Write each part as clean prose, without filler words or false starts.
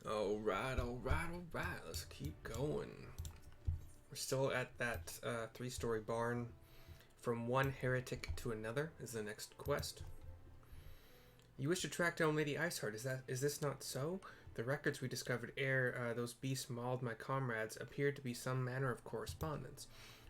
Alright. Let's keep going. We're still at that 3-story barn. From one heretic to another is the next quest. You wish to track down Lady Iceheart. Is this not so? The records we discovered ere those beasts mauled my comrades appeared to be some manner of correspondence.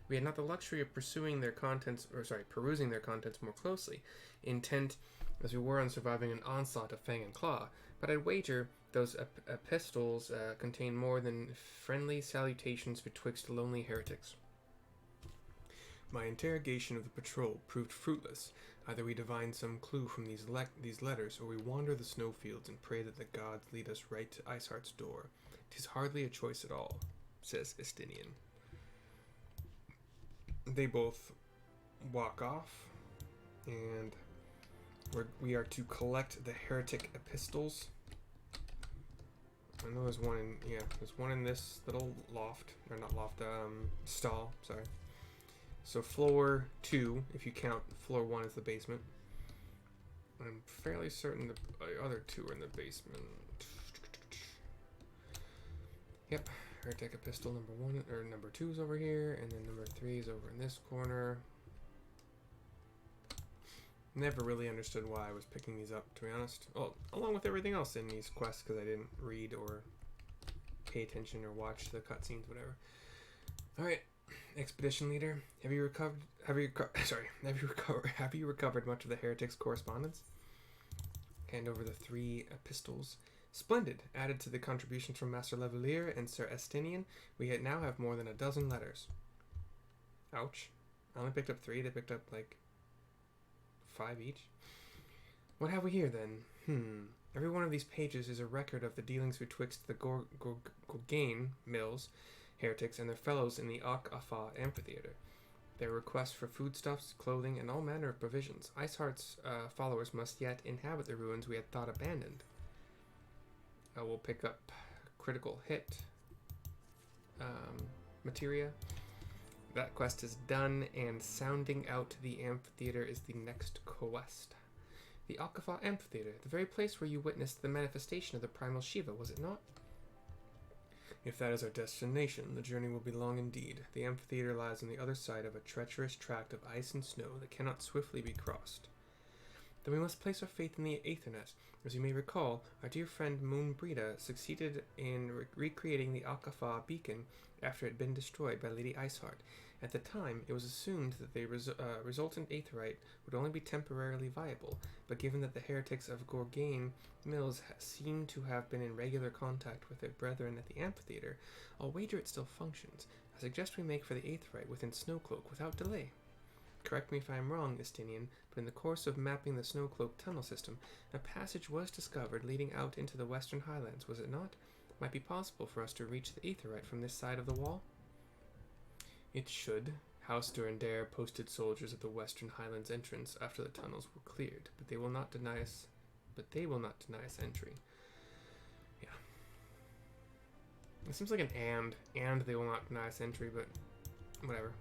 We had not the luxury of perusing their contents more closely, intent as we were on surviving an onslaught of fang and claw. But I'd wager those epistles contain more than friendly salutations betwixt lonely heretics. My interrogation of the patrol proved fruitless. Either we divine some clue from these letters, or we wander the snowfields and pray that the gods lead us right to Iceheart's door. 'Tis hardly a choice at all, says Estinian. They both walk off, and we are to collect the heretic epistles. I know there's one in this little loft, or not loft, stall, sorry. So floor 2, if you count floor 1 as the basement. I'm fairly certain the other 2 are in the basement. Yep, Heretic Epistle number 1, or number 2 is over here, and then number 3 is over in this corner. Never really understood why I was picking these up, to be honest. Well, along with everything else in these quests, because I didn't read or pay attention or watch the cutscenes, whatever. Alright. Expedition leader, have you recovered much of the heretic's correspondence? Hand over the 3 epistles. Splendid. Added to the contributions from Master Levelier and Sir Estinian, we now have more than a dozen letters. Ouch. I only picked up 3. They picked up like 5 each. What have we here then? Every one of these pages is a record of the dealings betwixt the Gorgain mills, heretics, and their fellows in the Out the Amphitheatre. Their requests for foodstuffs, clothing, and all manner of provisions. Iceheart's followers must yet inhabit the ruins we had thought abandoned. I will pick up critical hit materia. That quest is done, and sounding out the amphitheater is the next quest. The Out the Amphitheatre, the very place where you witnessed the manifestation of the primal Shiva, was it not? If that is our destination, the journey will be long indeed. The amphitheater lies on the other side of a treacherous tract of ice and snow that cannot swiftly be crossed. Then we must place our faith in the Aethernet. As you may recall, our dear friend Moonbrita succeeded in recreating the Alcafa beacon after it had been destroyed by Lady Iceheart. At the time, it was assumed that the resultant aetherite would only be temporarily viable, but given that the heretics of Gorgain Mills seem to have been in regular contact with their brethren at the amphitheater, I'll wager it still functions. I suggest we make for the aetherite within Snowcloak without delay. Correct me if I am wrong, Estinian, but in the course of mapping the Snowcloak tunnel system, a passage was discovered leading out into the Western Highlands, was it not? It might be possible for us to reach the aetherite from this side of the wall? It should. House Durandare posted soldiers at the Western Highlands entrance after the tunnels were cleared, but they will not deny us entry. Yeah. It seems like an and they will not deny us entry, but whatever.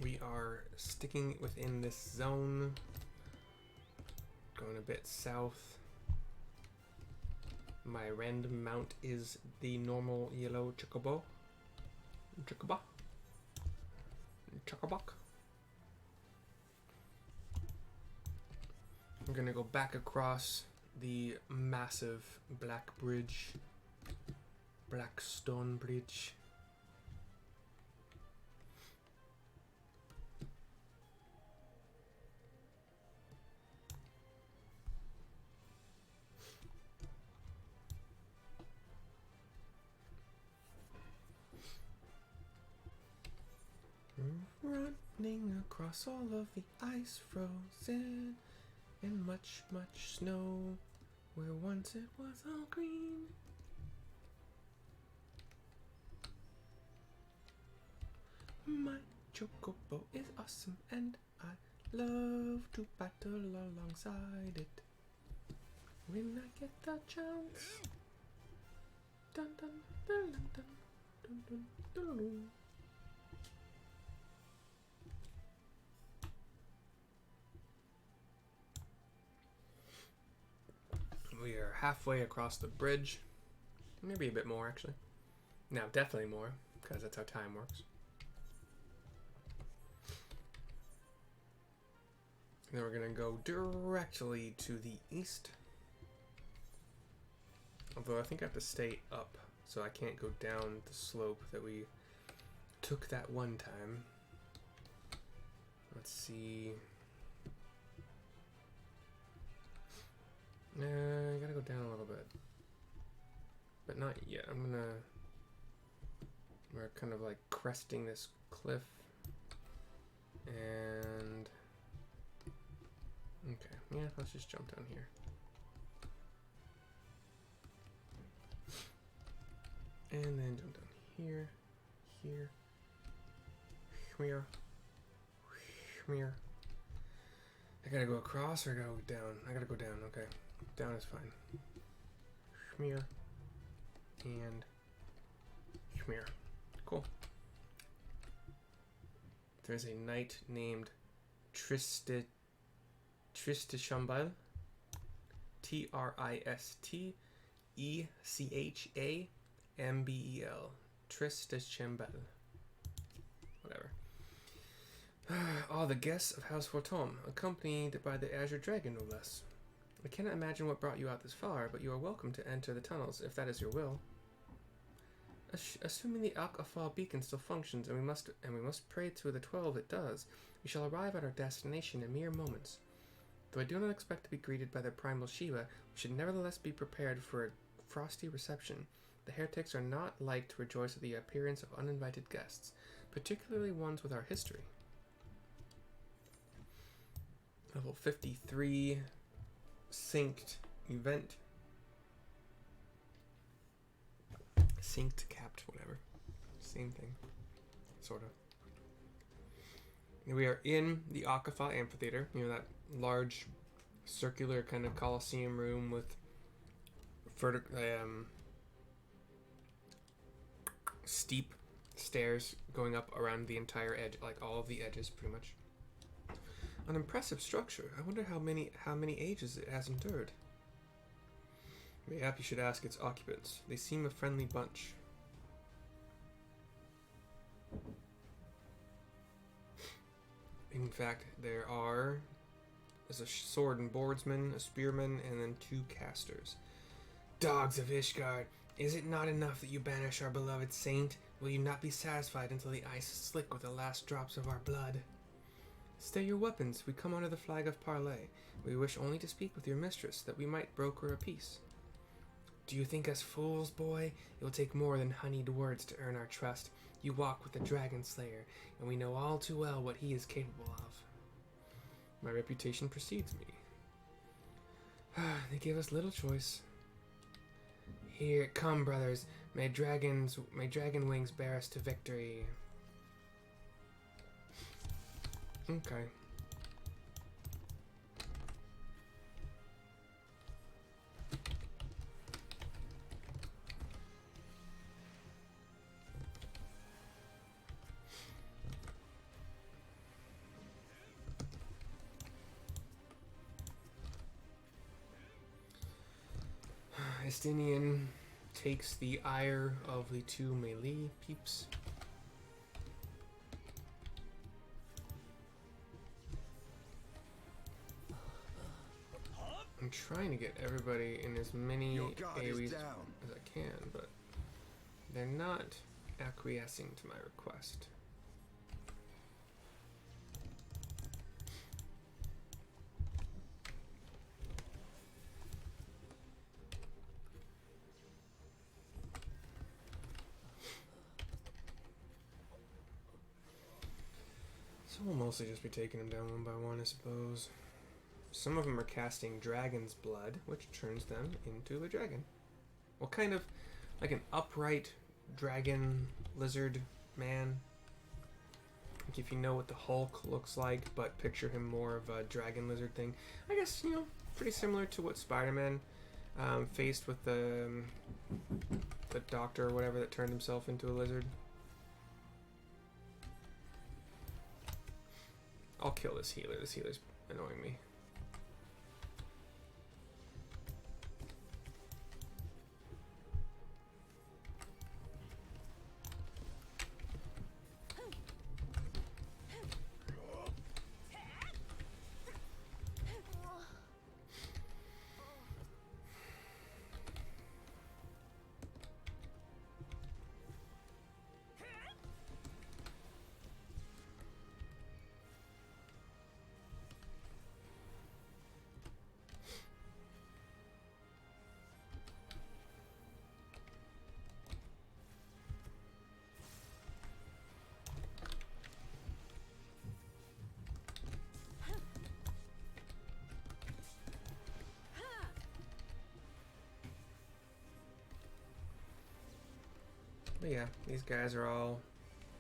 We are sticking within this zone, going a bit south. My random mount is the normal yellow chocobo. Chocobok. I'm gonna go back across the massive black stone bridge. Running across all of the ice frozen and much, much snow where once it was all green. My chocobo is awesome and I love to battle alongside it when I get the chance. Dun dun dun dun dun dun dun dun dun. We are halfway across the bridge. Maybe a bit more, actually. No, definitely more, because that's how time works. Then we're going to go directly to the east. Although I think I have to stay up, so I can't go down the slope that we took that one time. Let's see. I gotta go down a little bit. But not yet. We're kind of like cresting this cliff. And... okay, yeah, let's just jump down here. And then jump down here, here, here. I gotta go across or I gotta go down? I gotta go down, okay. Down is fine. Here. And here. Cool. There's a knight named Tristishambal. Tristechambel. Tristishambal. Whatever. All the guests of House Fortom, accompanied by the Azure Dragon, no less. I cannot imagine what brought you out this far, but you are welcome to enter the tunnels, if that is your will. Assuming the Al-Afal beacon still functions, and we must pray to the 12 it does, we shall arrive at our destination in mere moments. Though I do not expect to be greeted by the primal Shiva, we should nevertheless be prepared for a frosty reception. The heretics are not like to rejoice at the appearance of uninvited guests, particularly ones with our history. Level 53, synced event. Synced, capped, whatever. Same thing. Sort of. And we are in the Aetheric Amphitheatre. You know, that large circular kind of Colosseum room with steep stairs going up around the entire edge, like all of the edges pretty much. An impressive structure. I wonder how many ages it has endured. Mayhap you should ask its occupants. They seem a friendly bunch. In fact, there's a sword and boardsman, a spearman, and then 2 casters. Dogs of Ishgard, is it not enough that you banish our beloved saint? Will you not be satisfied until the ice is slick with the last drops of our blood? Stay your weapons. We come under the flag of parley. We wish only to speak with your mistress, that we might broker a peace. Do you think us fools, boy? It will take more than honeyed words to earn our trust. You walk with the Dragon Slayer, and we know all too well what he is capable of. My reputation precedes me. They give us little choice. Here, come, brothers. May dragon wings bear us to victory. Okay. Estinian takes the ire of the 2 melee peeps. I'm trying to get everybody in as many AoEs as I can, but they're not acquiescing to my request. So we'll mostly just be taking them down one by one, I suppose. Some of them are casting Dragon's Blood, which turns them into a dragon. Well, kind of like an upright dragon lizard man. Like if you know what the Hulk looks like, but picture him more of a dragon lizard thing. I guess, you know, pretty similar to what Spider-Man faced with the doctor or whatever that turned himself into a lizard. I'll kill this healer. This healer's annoying me. But yeah, these guys are all...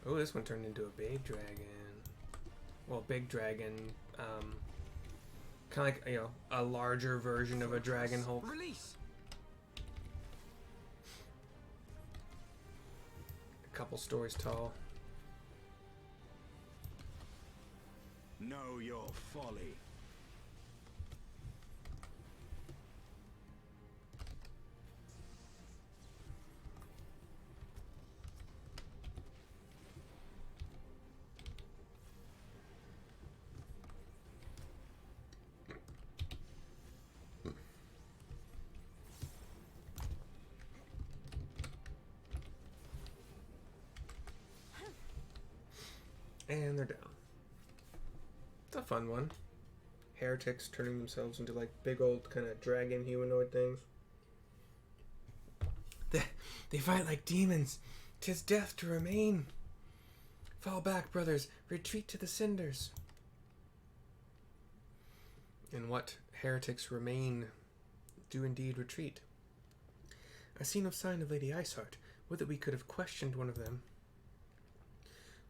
Oh, this one turned into a big dragon. Well, big dragon. Kind of like, you know, a larger version of a Dragon Hulk. Release. A couple stories tall. Know your folly. And they're down. It's a fun one. Heretics turning themselves into like big old kind of dragon humanoid things. They fight like demons. 'Tis death to remain. Fall back, brothers. Retreat to the cinders. And what heretics remain do indeed retreat. I see no sign of Lady Iceheart. Would that we could have questioned one of them.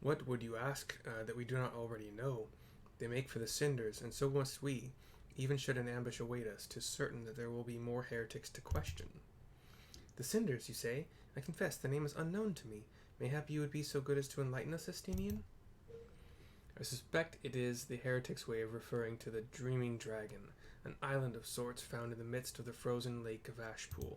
What would you ask that we do not already know? They make for the cinders, and so must we, even should an ambush await us. 'Tis certain that there will be more heretics to question. The cinders, you say? I confess, the name is unknown to me. Mayhap you would be so good as to enlighten us, Estinian? I suspect it is the heretics' way of referring to the Dreaming Dragon, an island of sorts found in the midst of the frozen lake of Ashpool.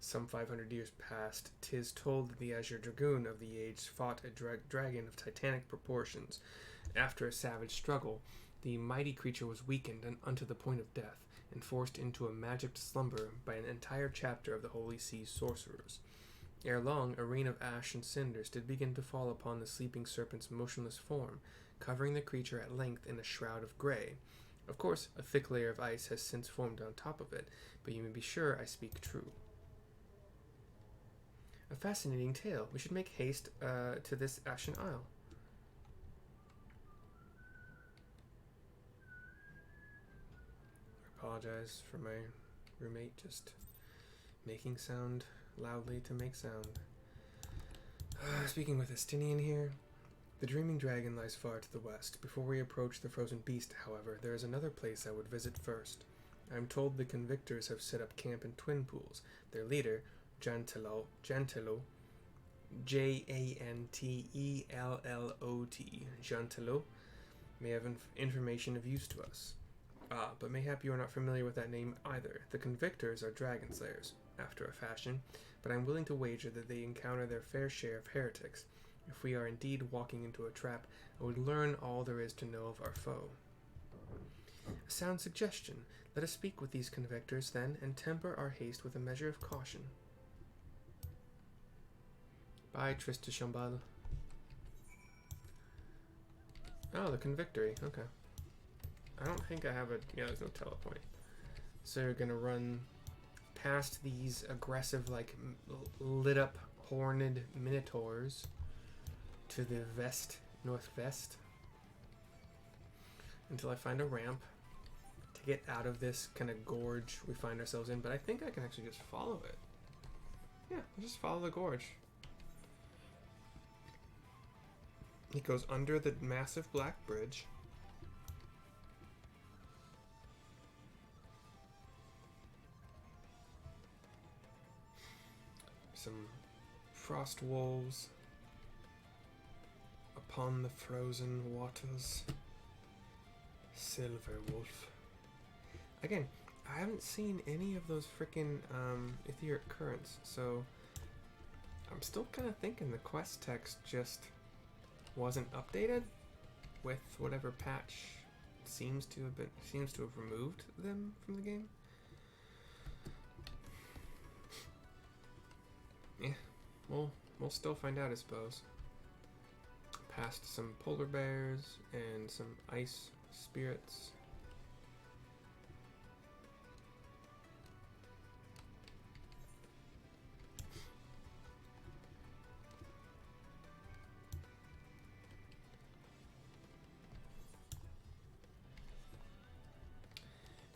Some 500 years past, 'tis told that the Azure Dragoon of the age fought a dragon of titanic proportions. After a savage struggle, the mighty creature was weakened and unto the point of death, and forced into a magic slumber by an entire chapter of the Holy Sea's sorcerers. Ere long, a rain of ash and cinders did begin to fall upon the sleeping serpent's motionless form, covering the creature at length in a shroud of grey. Of course, a thick layer of ice has since formed on top of it, but you may be sure I speak true. A fascinating tale. We should make haste to this Ashen Isle. I apologize for my roommate just making sound loudly to make sound. Speaking with Estinian here, the Dreaming Dragon lies far to the west. Before we approach the frozen beast, however, there is another place I would visit first. I am told the Convictors have set up camp in Twin Pools. Their leader, Jantello, Jantelot, Jantelot, may have information of use to us. But mayhap you are not familiar with that name either. The Convictors are dragon slayers, after a fashion, but I am willing to wager that they encounter their fair share of heretics. If we are indeed walking into a trap, I would learn all there is to know of our foe. A sound suggestion. Let us speak with these Convictors, then, and temper our haste with a measure of caution. Bye, Trista Chambal. Oh, the Convictory. Okay. I don't think I have a... Yeah, there's no telepoint. So you're gonna run past these aggressive, like, lit-up, horned minotaurs to the northwest, until I find a ramp to get out of this kind of gorge we find ourselves in. But I think I can actually just follow it. Yeah, I'll just follow the gorge. It goes under the massive black bridge. Some frost wolves upon the frozen waters. Silver wolf. Again, I haven't seen any of those freaking Aetheric Currents, so I'm still kind of thinking the quest text just wasn't updated with whatever patch seems to have removed them from the game. Yeah, we'll still find out, I suppose. Past some polar bears and some ice spirits.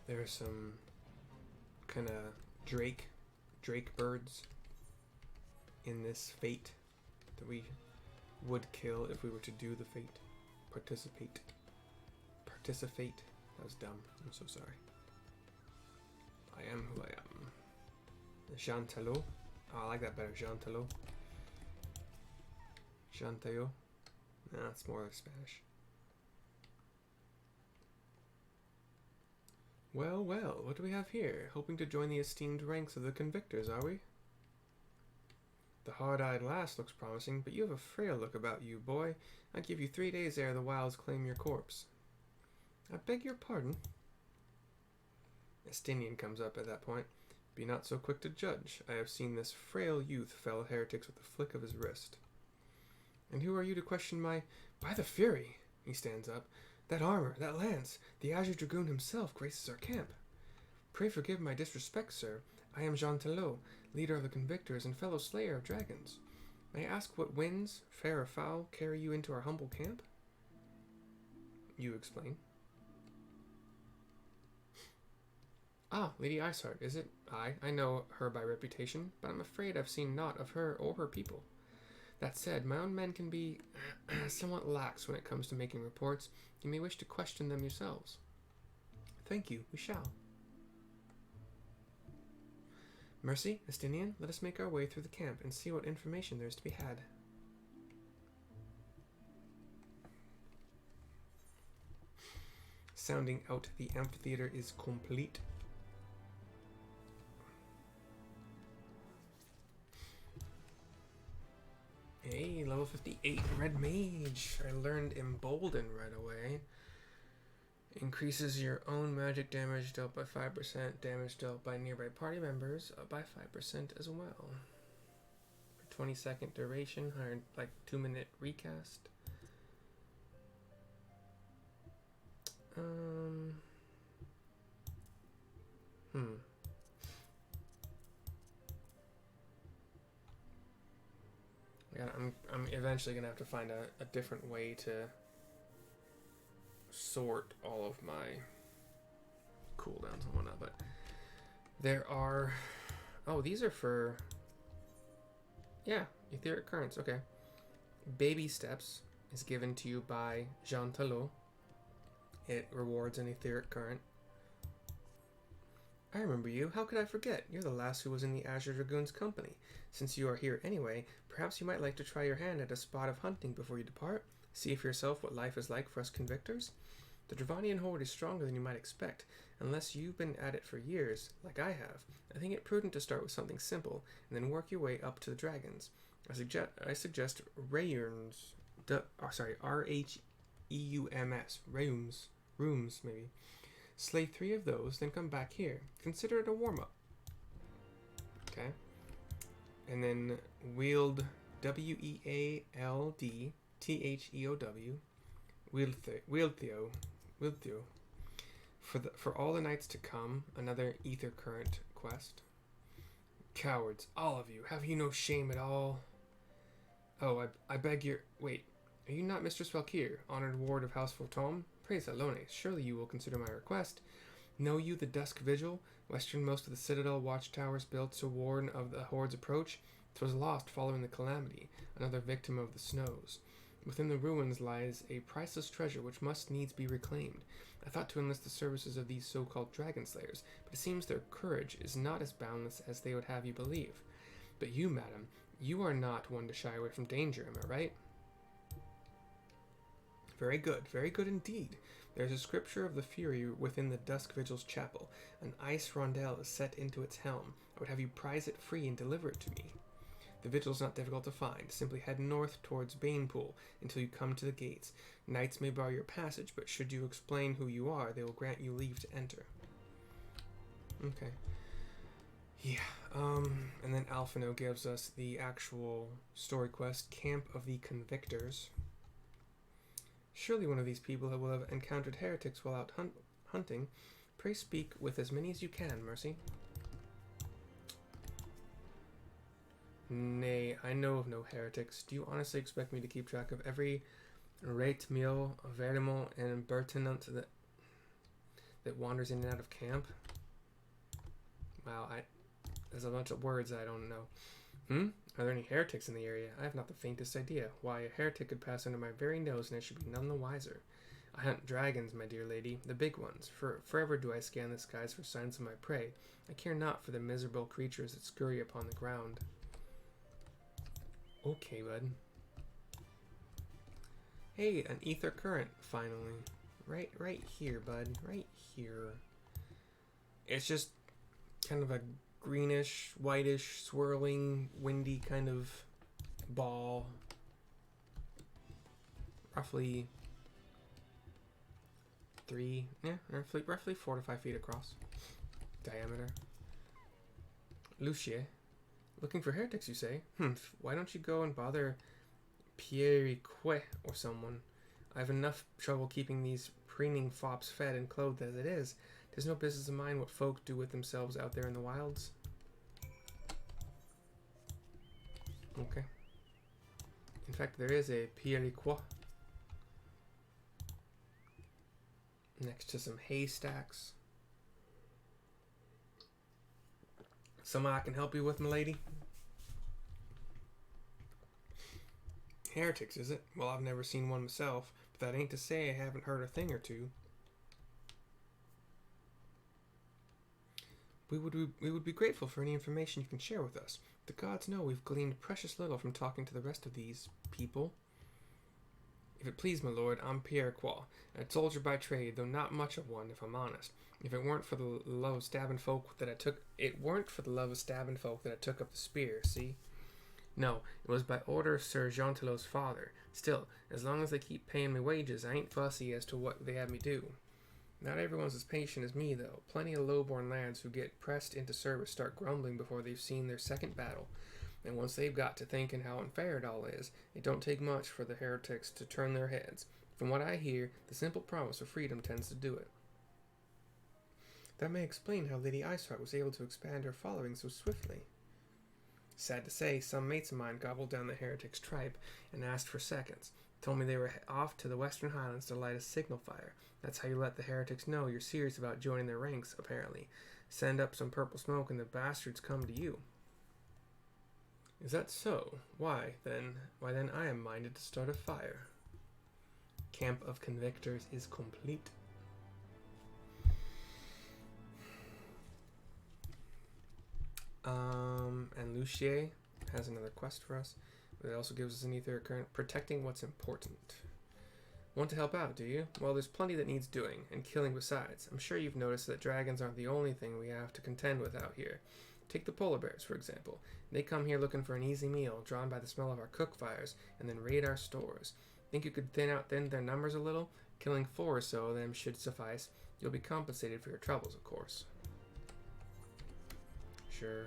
There are some kind of drake birds in this fate that we would kill if we were to do the fate. Participate. Participate. That was dumb. I'm so sorry. I am who I am. Jean Talot. Oh, I like that better. Jean Talot. Jean Talot. Nah, it's more like Spanish. Well, well, what do we have here? Hoping to join the esteemed ranks of the Convictors, are we? The hard-eyed lass looks promising, but you have a frail look about you, boy. I give you 3 days ere the wilds claim your corpse. I beg your pardon? Estinian comes up at that point. Be not so quick to judge. I have seen this frail youth fell heretics with the flick of his wrist. And who are you to question my... By the Fury! He stands up. That armor, that lance, the Azure Dragoon himself graces our camp. Pray forgive my disrespect, sir. I am Jean Talot, leader of the Convictors and fellow slayer of dragons. May I ask what winds, fair or foul, carry you into our humble camp? You explain. Ah, Lady Iceheart, is it? I know her by reputation, but I'm afraid I've seen naught of her or her people. That said, my own men can be somewhat lax when it comes to making reports. You may wish to question them yourselves. Thank you, we shall. Mercy, Estinian, let us make our way through the camp and see what information there is to be had. Sounding out the amphitheatre is complete. Hey, level 58, Red Mage. I learned Embolden right away. Increases your own magic damage dealt by 5%, damage dealt by nearby party members by 5% as well. For 20-second duration, like 2-minute recast. Yeah, I'm eventually gonna have to find a different way to sort all of my cooldowns and whatnot, but there are... Oh, these are for... Yeah, Aetheric Currents, okay. Baby Steps is given to you by Jean Talot. It rewards an Aetheric Current. I remember you. How could I forget? You're the lass who was in the Azure Dragoon's company. Since you are here anyway, perhaps you might like to try your hand at a spot of hunting before you depart. See for yourself what life is like for us Convictors. The Dravanian horde is stronger than you might expect. Unless you've been at it for years, like I have, I think it prudent to start with something simple, and then work your way up to the dragons. I suggest Rayurns, R-H-E-U-M-S, Rooms, maybe. Slay 3 of those, then come back here. Consider it a warm-up. Okay. And then wield W-E-A-L-D-T-H-E-O-W. Wieldtheo. For all the nights to come, another Ether Current quest. Cowards, all of you, have you no shame at all? Oh, I beg your... Wait, are you not Mistress Valkyr, honored ward of House Fortome? Praise Alone, surely you will consider my request. Know you the Dusk Vigil, westernmost of the Citadel watchtowers built to warn of the Horde's approach? 'Twas lost following the calamity, another victim of the snows. Within the ruins lies a priceless treasure which must needs be reclaimed. I thought to enlist the services of these so-called dragon slayers, but it seems their courage is not as boundless as they would have you believe. But you, madam, you are not one to shy away from danger, am I right? Very good indeed. There's a scripture of the Fury within the Dusk Vigil's chapel. An ice rondelle is set into its helm. I would have you prize it free and deliver it to me. The Vigil's not difficult to find. Simply head north towards Banepool until you come to the gates. Knights may bar your passage, but should you explain who you are, they will grant you leave to enter. Okay. Yeah, and then Alphino gives us the actual story quest, Camp of the Convictors. Surely one of these people will have encountered heretics while out hunting. Pray speak with as many as you can, Mercy. Nay, I know of no heretics. Do you honestly expect me to keep track of every Reitmio, Verdemont, and Bertinant that wanders in and out of camp? Wow, there's a bunch of words I don't know. Are there any heretics in the area? I have not the faintest idea why a heretic could pass under my very nose, and I should be none the wiser. I hunt dragons, my dear lady, the big ones. Forever do I scan the skies for signs of my prey. I care not for the miserable creatures that scurry upon the ground. Okay, bud. Hey, an Aetheric Current, finally. Right here, bud. Right here. It's just kind of a greenish, whitish, swirling, windy kind of ball. Roughly roughly 4 to 5 feet across. Diameter. Lucia. Looking for heretics, you say? Why don't you go and bother Heretic or someone? I have enough trouble keeping these preening fops fed and clothed as it is. 'Tis no business of mine what folk do with themselves out there in the wilds. Okay. In fact, there is a Heretic next to some haystacks. Something I can help you with, milady? Heretics, is it? Well, I've never seen one myself, but that ain't to say I haven't heard a thing or two. We would be grateful for any information you can share with us. The gods know we've gleaned precious little from talking to the rest of these people. If it please, my lord, I'm Heretic, a soldier by trade, though not much of one, if I'm honest. If it weren't for the love of stabbing folk that I took up the spear, see? No, it was by order of Sir Jeantelot's father. Still, as long as they keep paying me wages, I ain't fussy as to what they have me do. Not everyone's as patient as me, though. Plenty of low-born lads who get pressed into service start grumbling before they've seen their second battle. And once they've got to thinking how unfair it all is, it don't take much for the heretics to turn their heads. From what I hear, the simple promise of freedom tends to do it. That may explain how Lady Iceheart was able to expand her following so swiftly. Sad to say, some mates of mine gobbled down the heretics' tripe and asked for seconds. Told me they were off to the Western Highlands to light a signal fire. That's how you let the heretics know you're serious about joining their ranks, apparently. Send up some purple smoke and the bastards come to you. Is that so? Why then I am minded to start a fire. Camp of Convictors is complete. And Lucia has another quest for us. But it also gives us an Aetheric Current, protecting what's important. Want to help out, do you? Well, there's plenty that needs doing, and killing besides. I'm sure you've noticed that dragons aren't the only thing we have to contend with out here. Take the polar bears, for example. They come here looking for an easy meal, drawn by the smell of our cook fires, and then raid our stores. Think you could thin their numbers a little? Killing 4 or so of them should suffice. You'll be compensated for your troubles, of course. Sure.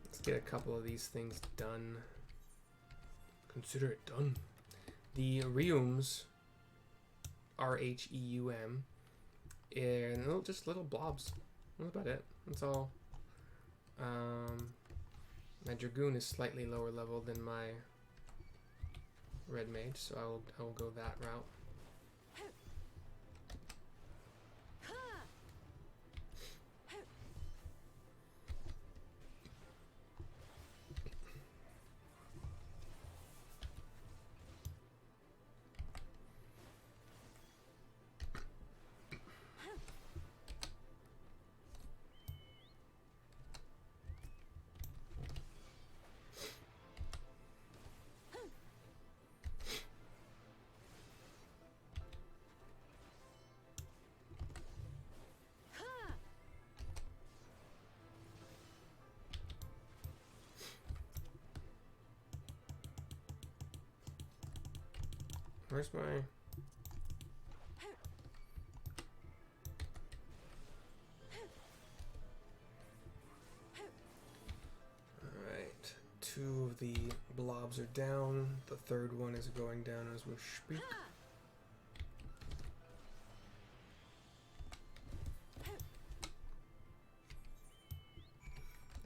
Let's get a couple of these things done. Consider it done. The Rheums, R-H-E-U-M, and just little blobs. That's about it. That's all. My Dragoon is slightly lower level than my Red Mage, so I will go that route. Where's my... Alright. 2 of the blobs are down. The 3rd one is going down as we speak.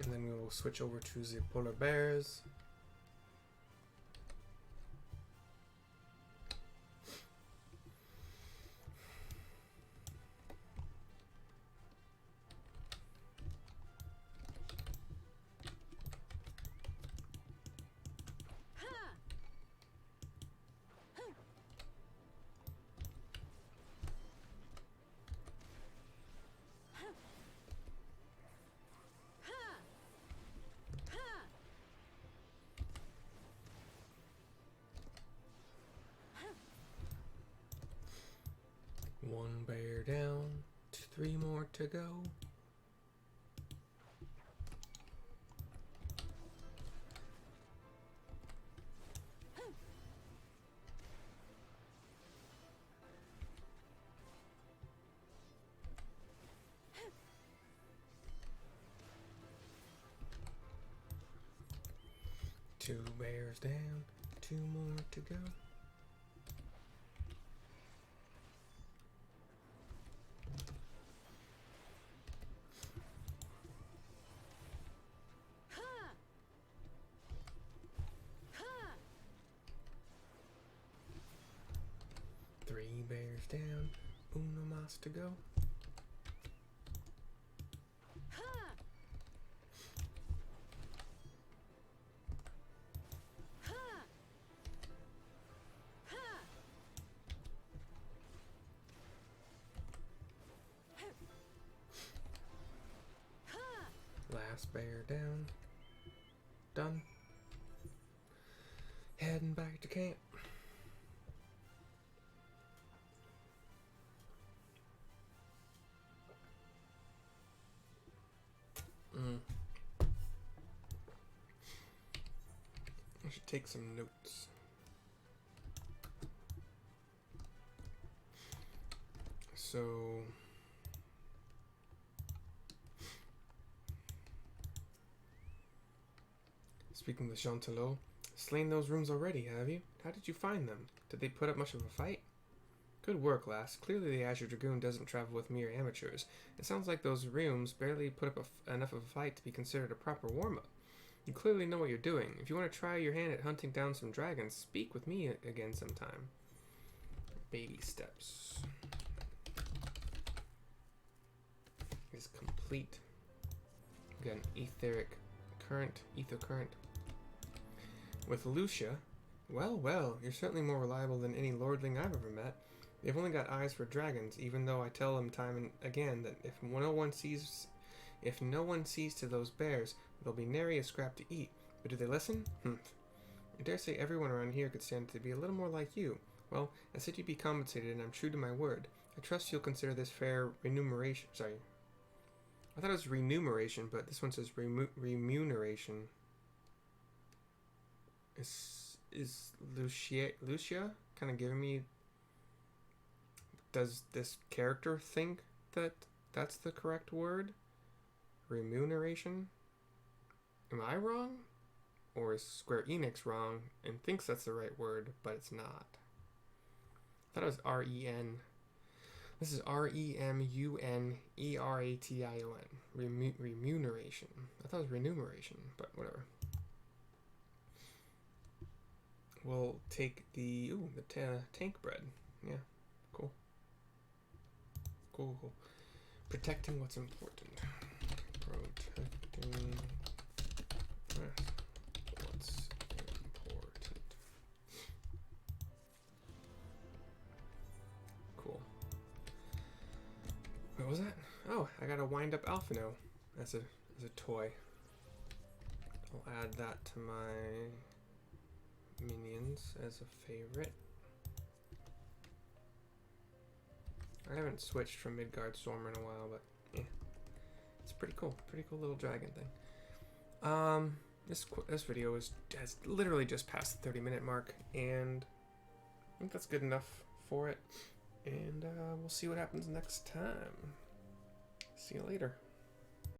And then we will switch over to the polar bears. to go. Two bears down, two more to go. Three bears down, uno más to go. Last bear down. Done. Heading back to camp. I should take some notes. So speaking of the Chantelot, slain those rooms already, have you? How did you find them? Did they put up much of a fight? Good work, lass. Clearly the Azure Dragoon doesn't travel with mere amateurs. It sounds like those rooms barely put up enough of a fight to be considered a proper warm-up. You clearly know what you're doing. If you want to try your hand at hunting down some dragons, speak with me again sometime. Baby steps. Is complete. We got an Aetheric Current, Ether Current. With Lucia, well, you're certainly more reliable than any lordling I've ever met. They've only got eyes for dragons, even though I tell them time and again that if no one sees to those bears, there'll be nary a scrap to eat. But do they listen? I dare say everyone around here could stand to be a little more like you. Well, I said you'd be compensated, and I'm true to my word. I trust you'll consider this fair remuneration. Sorry. I thought it was remuneration, but this one says remuneration. Is Lucia kind of giving me... Does this character think that that's the correct word? Remuneration? Am I wrong? Or is Square Enix wrong and thinks that's the right word, but it's not? I thought it was R-E-N. This is R-E-M-U-N-E-R-A-T-I-O-N. Remuneration. I thought it was remuneration, but whatever. We'll take the... Ooh, the tank bread. Yeah, cool. Cool. Protecting what's important. Protecting what's important. Cool. What was that? Oh, I got a wind-up Alphino as a toy. I'll add that to my minions as a favorite. I haven't switched from Midgard Stormer in a while, but yeah, it's pretty cool. Pretty cool little dragon thing. This video has literally just passed the 30-minute mark, and I think that's good enough for it. And we'll see what happens next time. See you later.